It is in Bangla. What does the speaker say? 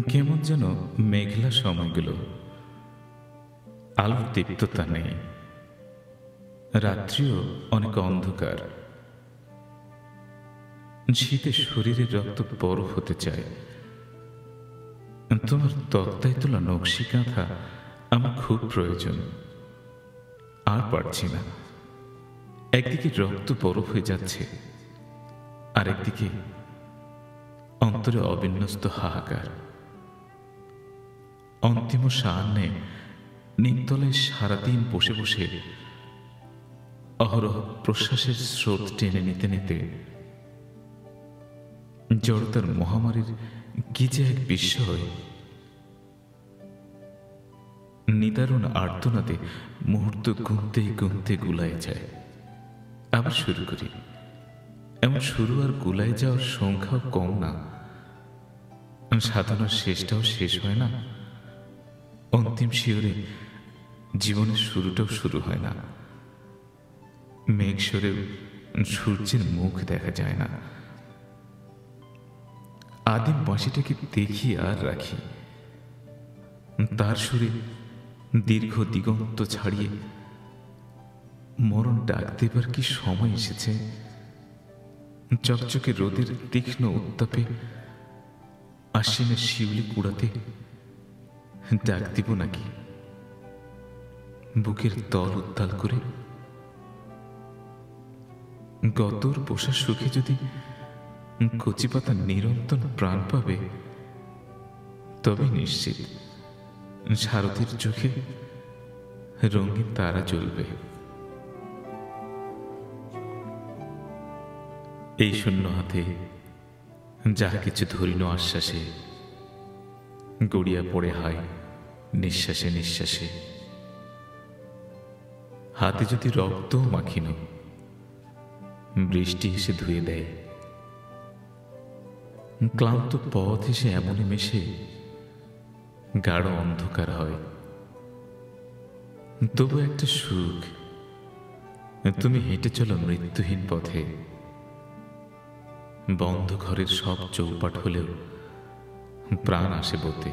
কেমন যেন মেঘলা সময়গুলো, আলোর দীপ্ততা নেই, রাত্রিও অনেক অন্ধকার। শীতে শরীরের রক্ত বরফ হতে চায়। তোমার তক্তায় তোলা নকশি কাঁথা আমার খুব প্রয়োজন। আর পারছি না। একদিকে রক্ত বরফ হয়ে যাচ্ছে, আর একদিকে অন্তরে অবিন্যস্ত হাহাকার। অন্তিম সায়াহ্নে নিমতলায় সারাদিন বসে বসে অহরহ প্রশ্বাসের স্রোত টেনে নিতে নিতে জড়তার মহামারীর কি যে এক বিস্ময়। নিদারুণ আর্তনাদে মুহূর্ত গুনতে গুনতে গুলায় যায়। আবার শুরু করি। এমন শুরু আর গুলায় যাওয়ার সংখ্যাও কম না। সাধনার শেষটাও শেষ হয় না, অন্তিম শিয়রে জীবনের শুরুটাও শুরু হয় না। মেঘ সরেও সূর্যের মুখ দেখা যায় না। আদিম বাঁশিটাকে দেখি আর রাখি, তার সুরে দীর্ঘ দিগন্ত ছাড়িয়ে মরণ ডাক দেবার কি সময় এসেছে। চকচকে রোদের তীক্ষ্ণ উত্তাপে আশ্বিনের শিউলি কুড়াতে ডাক দিব নাকি বুকের তল উত্তাল করে। গতর পোষা সুখে যদি কচি পাতা নিরন্তর প্রাণ পাবে, তবে নিশ্চিত সারথীর চোখে রঙিন তারা জ্বলবে। এই শূন্য হাতে যাহা কিছু ধরিন আশ্বাসে গড়িয়া পড়ে হয় নিঃশ্বাসে নিঃশ্বাসে। হাতে যদি রক্তও মাখিন, বৃষ্টি এসে ধুয়ে দেয়। ক্লান্ত পথ এসে এমনই মেশে গাঢ় অন্ধকার হয়। তবু একটা সুখ, তুমি হেঁটে চলো মৃত্যুহীন পথে। বন্ধ ঘরের সব চৌপাট হলেও প্রাণ আসে বলতে।